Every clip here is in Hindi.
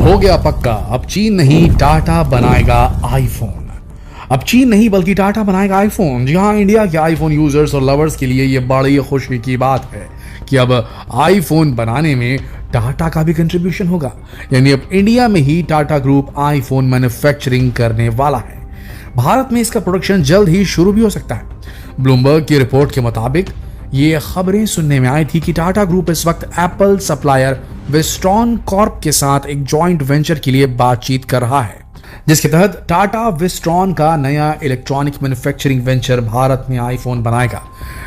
हो गया पक्का, अब चीन नहीं टाटा बनाएगा आईफोन। अब चीन नहीं बल्कि टाटा बनाएगा आईफोन। जी हाँ, इंडिया के आईफोन यूजर्स और लवर्स के लिए ये बड़ी खुशी की बात है कि अब आईफोन बनाने में टाटा का भी कंट्रीब्यूशन होगा। यानी अब इंडिया में ही टाटा ग्रुप आईफोन मैन्युफैक्चरिंग करने वाला है। भारत में इसका प्रोडक्शन जल्द ही शुरू भी हो सकता है। ब्लूमबर्ग की रिपोर्ट के मुताबिक ये खबरें सुनने में आई थी कि टाटा ग्रुप इस वक्त एप्पल सप्लायर विस्ट्रॉन कॉर्प के साथ एक जॉइंट वेंचर के लिए बातचीत कर रहा है, जिसके तहत टाटा विस्ट्रॉन का नया इलेक्ट्रॉनिक मैन्युफैक्चरिंग वेंचर भारत में आईफोन बनाएगा।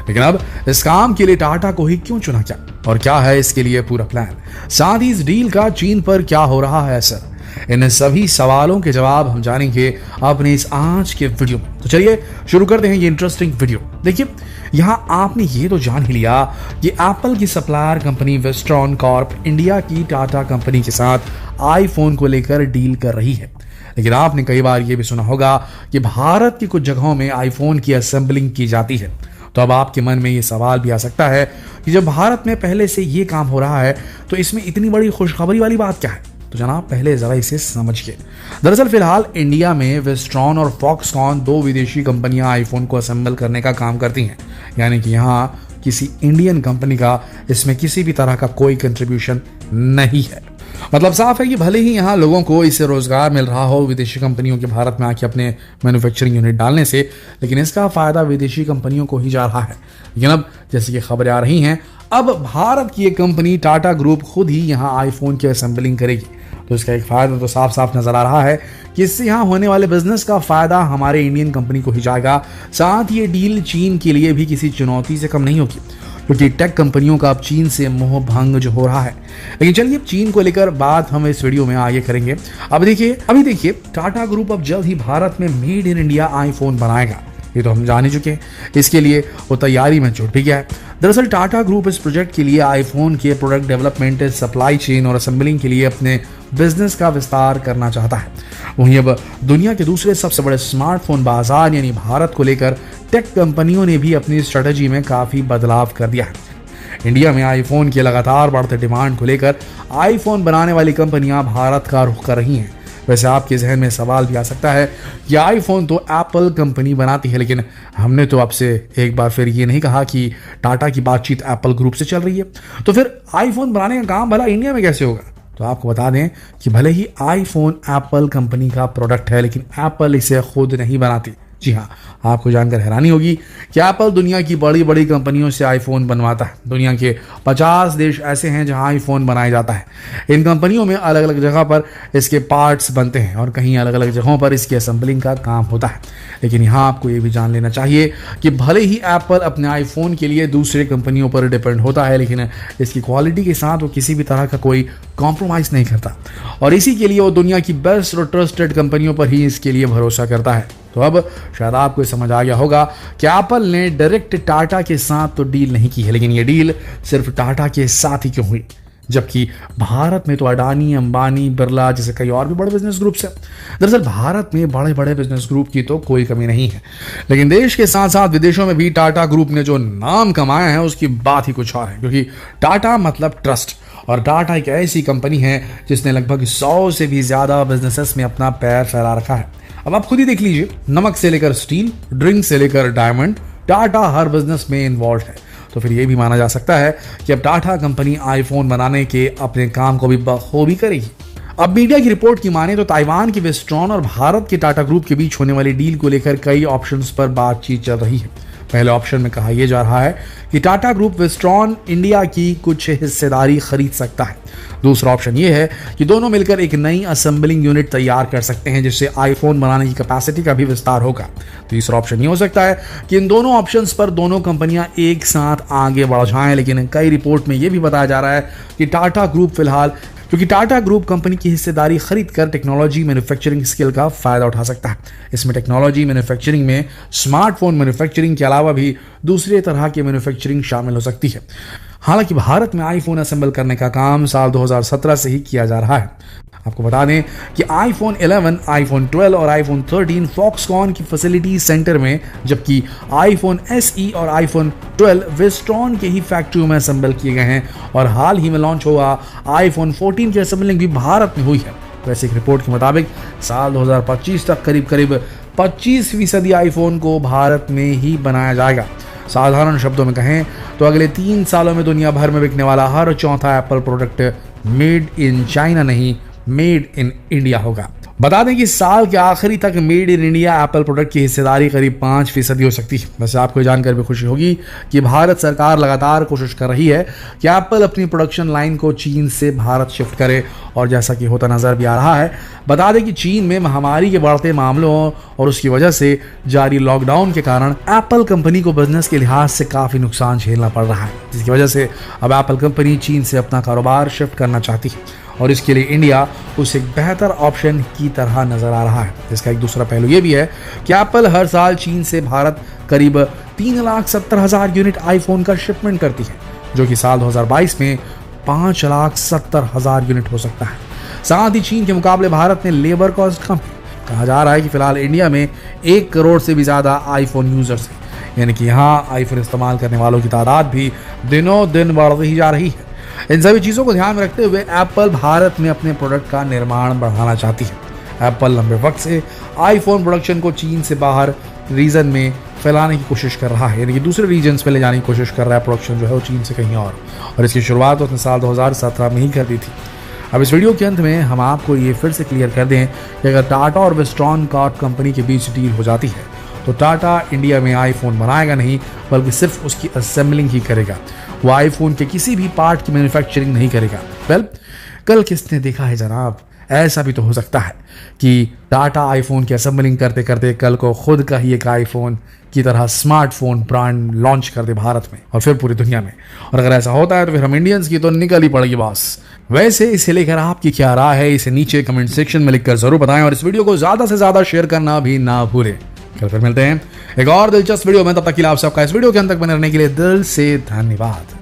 लेकिन अब इस काम के लिए टाटा को ही क्यों चुना गया और क्या है इसके लिए पूरा प्लान, साथ ही इस डील का चीन पर क्या हो रहा है असर, इन सभी सवालों के जवाब हम जानेंगे अपने इस आज के वीडियो में। तो चलिए शुरू करते हैं ये इंटरेस्टिंग वीडियो। देखिए, यहां आपने ये तो जान ही लिया कि एप्पल की supplier company Wistron Corp India की टाटा कंपनी के साथ आईफोन को लेकर डील कर रही है। लेकिन आपने कई बार ये भी सुना होगा कि भारत की कुछ जगहों में आईफोन की असेंबलिंग की जाती है। तो अब आपके मन में ये सवाल भी आ सकता है कि जब भारत में पहले से ये काम हो रहा है तो इसमें इतनी बड़ी खुशखबरी वाली बात क्या है। तो जनाब, पहले जरा इसे समझिए। दरअसल फिलहाल इंडिया में विस्ट्रॉन और फॉक्सकॉन दो विदेशी कंपनियां आईफोन को असेंबल करने का काम करती हैं। यानी कि यहाँ किसी इंडियन कंपनी का इसमें किसी भी तरह का कोई कंट्रीब्यूशन नहीं है। मतलब साफ है कि भले ही यहाँ लोगों को इससे रोजगार मिल रहा हो विदेशी कंपनियों के भारत में आके अपने मैन्युफैक्चरिंग यूनिट डालने से, लेकिन इसका फायदा विदेशी कंपनियों को ही जा रहा है। लेकिन अब जैसे कि खबरें आ रही हैं, अब भारत की एक कंपनी टाटा ग्रुप खुद ही यहाँ आईफोन की असेंबलिंग करेगी। तो इसका एक फायदा तो साफ साफ नजर आ रहा है कि इससे यहाँ होने वाले बिजनेस का फायदा हमारे इंडियन कंपनी को ही जाएगा। साथ ही ये डील चीन के लिए भी किसी चुनौती से कम नहीं होगी, क्योंकि टेक कंपनियों का अब चीन से मोह भंग जो हो रहा है। लेकिन चलिए, चीन को लेकर बात हम इस वीडियो में आगे करेंगे। अभी देखिए टाटा ग्रुप अब जल्द ही भारत में मेड इन इंडिया आईफोन बनाएगा। ये तो हम जान ही चुके हैं। इसके लिए वो तैयारी में जुट भी गया है। दरअसल टाटा ग्रुप इस प्रोजेक्ट के लिए आईफोन के प्रोडक्ट डेवलपमेंट, सप्लाई चेन और असेंबलिंग के लिए अपने बिजनेस का विस्तार करना चाहता है। वहीं अब दुनिया के दूसरे सबसे बड़े स्मार्टफोन बाजार यानी भारत को लेकर टेक कंपनियों ने भी अपनी स्ट्रेटजी में काफी बदलाव कर दिया है। इंडिया में आईफोन की लगातार बढ़ते डिमांड को लेकर आईफोन बनाने वाली कंपनियां भारत का रुख कर रही हैं। वैसे आपके जहन में सवाल भी आ सकता है कि आईफोन तो एप्पल कंपनी बनाती है, लेकिन हमने तो आपसे एक बार फिर ये नहीं कहा कि टाटा की बातचीत एप्पल ग्रुप से चल रही है। तो फिर आईफोन बनाने का काम भला इंडिया में कैसे होगा? तो आपको बता दें कि भले ही आईफोन एप्पल कंपनी का प्रोडक्ट है, लेकिन एप्पल इसे खुद नहीं बनाती। जी हाँ, आपको जानकर हैरानी होगी कि एप्पल दुनिया की बड़ी बड़ी कंपनियों से आईफोन बनवाता है। दुनिया के 50 देश ऐसे हैं जहां आईफोन बनाया जाता है। इन कंपनियों में अलग अलग जगह पर इसके पार्ट्स बनते हैं और कहीं अलग अलग जगहों पर इसकी असेंबलिंग का काम होता है। लेकिन यहाँ आपको ये भी जान लेना चाहिए कि भले ही एप्पल अपने आईफोन के लिए दूसरे कंपनियों पर डिपेंड होता है, लेकिन इसकी क्वालिटी के साथ वो किसी भी तरह का कोई कॉम्प्रोमाइज़ नहीं करता और इसी के लिए वो दुनिया की बेस्ट और ट्रस्टेड कंपनियों पर ही इसके लिए भरोसा करता है। तो अब शायद आपको समझ आ गया होगा कि एप्पल ने डायरेक्ट टाटा के साथ तो डील नहीं की है, लेकिन ये डील सिर्फ टाटा के साथ ही क्यों हुई, जबकि भारत में तो अडानी, अंबानी, बिरला जैसे कई और भी बड़े बिजनेस ग्रुप्स हैं। दरअसल भारत में बड़े बड़े बिजनेस ग्रुप की तो कोई कमी नहीं है, लेकिन देश के साथ साथ विदेशों में भी टाटा ग्रुप ने जो नाम कमाया है उसकी बात ही कुछ और है। क्योंकि टाटा मतलब ट्रस्ट, और टाटा एक ऐसी कंपनी है जिसने लगभग 100 से भी ज्यादा बिजनेसेस में अपना पैर फैला रखा है। अब आप खुद ही देख लीजिए, नमक से लेकर स्टील, ड्रिंक से लेकर डायमंड, टाटा हर बिजनेस में इन्वॉल्व है। तो फिर यह भी माना जा सकता है कि अब टाटा कंपनी आईफोन बनाने के अपने काम को भी बखूबी करेगी। अब मीडिया की रिपोर्ट की माने तो ताइवान की विस्ट्रॉन और भारत के टाटा ग्रुप के बीच होने वाली डील को लेकर कई ऑप्शंस पर बातचीत चल रही है। पहले ऑप्शन में कहा यह जा रहा है कि टाटा ग्रुप विस्ट्रॉन इंडिया की कुछ हिस्सेदारी खरीद सकता है। दूसरा ऑप्शन यह है कि दोनों मिलकर एक नई असेंबलिंग यूनिट तैयार कर सकते हैं, जिससे आईफोन बनाने की कैपेसिटी का भी विस्तार होगा। तीसरा ऑप्शन ये हो सकता है कि इन दोनों ऑप्शंस पर दोनों कंपनियां एक साथ आगे बढ़ जाएं, लेकिन कई रिपोर्ट में यह भी बताया जा रहा है कि टाटा ग्रुप फिलहाल, क्योंकि टाटा ग्रुप कंपनी की हिस्सेदारी खरीदकर टेक्नोलॉजी मैन्युफैक्चरिंग स्किल का फायदा उठा सकता है। इसमें टेक्नोलॉजी मैन्युफैक्चरिंग में स्मार्टफोन मैन्युफैक्चरिंग के अलावा भी दूसरे तरह की मैन्युफैक्चरिंग शामिल हो सकती है। हालांकि भारत में आईफोन असेंबल करने का काम साल 2017 से ही किया जा रहा है। आपको बता दें कि आईफोन 11, आईफोन 12 और आईफोन 13 फॉक्सकॉन की फैसिलिटी सेंटर में, जबकि आईफोन SE और आईफोन 12 विस्ट्रॉन के ही फैक्ट्रियों में असेंबल किए गए हैं और हाल ही में लॉन्च हुआ आईफोन 14 की असेंबलिंग भी भारत में हुई है। वैसे एक रिपोर्ट के मुताबिक साल 2025 तक करीब 25% आईफोन को भारत में ही बनाया जाएगा। साधारण शब्दों में कहें तो अगले 3 सालों में दुनिया भर में बिकने वाला हर चौथा Apple product made in China नहीं, मेड इन इंडिया होगा। बता दें कि साल के आखिरी तक made in India Apple product की हिस्सेदारी करीब 5% हो सकती है। वैसे आपको ये जानकर भी खुशी होगी कि भारत सरकार लगातार कोशिश कर रही है कि एप्पल अपनी प्रोडक्शन लाइन को चीन से भारत शिफ्ट करे, और जैसा कि होता नजर भी आ रहा है। बता दें कि चीन में महामारी के बढ़ते मामलों और उसकी वजह से जारी लॉकडाउन के कारण एप्पल कंपनी को बिजनेस के लिहाज से काफी नुकसान झेलना पड़ रहा है, जिसकी वजह से अब एप्पल कंपनी चीन से अपना कारोबार शिफ्ट करना चाहती है, और इसके लिए इंडिया उसे एक बेहतर ऑप्शन की तरह नजर आ रहा है। इसका एक दूसरा पहलू ये भी है कि एप्पल हर साल चीन से भारत करीब 3,70,000 यूनिट आईफोन का शिपमेंट करती है, जो कि साल 2022 में 5,70,000 यूनिट हो सकता है। साथ ही चीन के मुकाबले भारत में लेबर कॉस्ट कम है। कहा जा रहा है कि फिलहाल इंडिया में 1 करोड़ से भी ज्यादा आईफोन यूजर्स हैं, यानी कि यहाँ आईफोन इस्तेमाल करने वालों की तादाद भी दिनों दिन बढ़ती ही जा रही है। इन सभी चीज़ों को ध्यान में रखते हुए एप्पल भारत में अपने प्रोडक्ट का निर्माण बढ़ाना चाहती है। एप्पल लंबे वक्त से आईफोन प्रोडक्शन को चीन से बाहर रीजन में फैलाने की कोशिश कर रहा है, यानी कि दूसरे रीजन्स में ले जाने की कोशिश कर रहा है प्रोडक्शन जो है वो चीन से कहीं और इसकी शुरुआत उसने साल 2017 में ही कर दी थी। अब इस वीडियो के अंत में हम आपको ये फिर से क्लियर कर दें कि अगर टाटा और वेस्टर्न कॉर्प कंपनी के बीच डील हो जाती है तो टाटा इंडिया में आईफोन बनाएगा नहीं, बल्कि सिर्फ उसकी असेंबलिंग ही करेगा। वो आईफोन के किसी भी पार्ट की मैन्युफैक्चरिंग नहीं करेगा। वेल, कल किसने देखा है जनाब, ऐसा भी तो हो सकता है कि टाटा आईफोन की असेंबलिंग करते करते कल को खुद का ही एक आईफोन की तरह स्मार्टफोन ब्रांड लॉन्च कर दे भारत में और फिर पूरी दुनिया में। और अगर ऐसा होता है तो फिर हम इंडियंस की तो निकल ही पड़ेगी बॉस। वैसे इसे लेकर आपकी क्या राय है, इसे नीचे कमेंट सेक्शन में लिखकर जरूर बताएं, और इस वीडियो को ज्यादा से ज्यादा शेयर करना भी ना भूलें। कल फिर मिलते हैं एक और दिलचस्प वीडियो में, तब तक के लिए आप सबका इस वीडियो के अंत तक बने रहने के लिए दिल से धन्यवाद।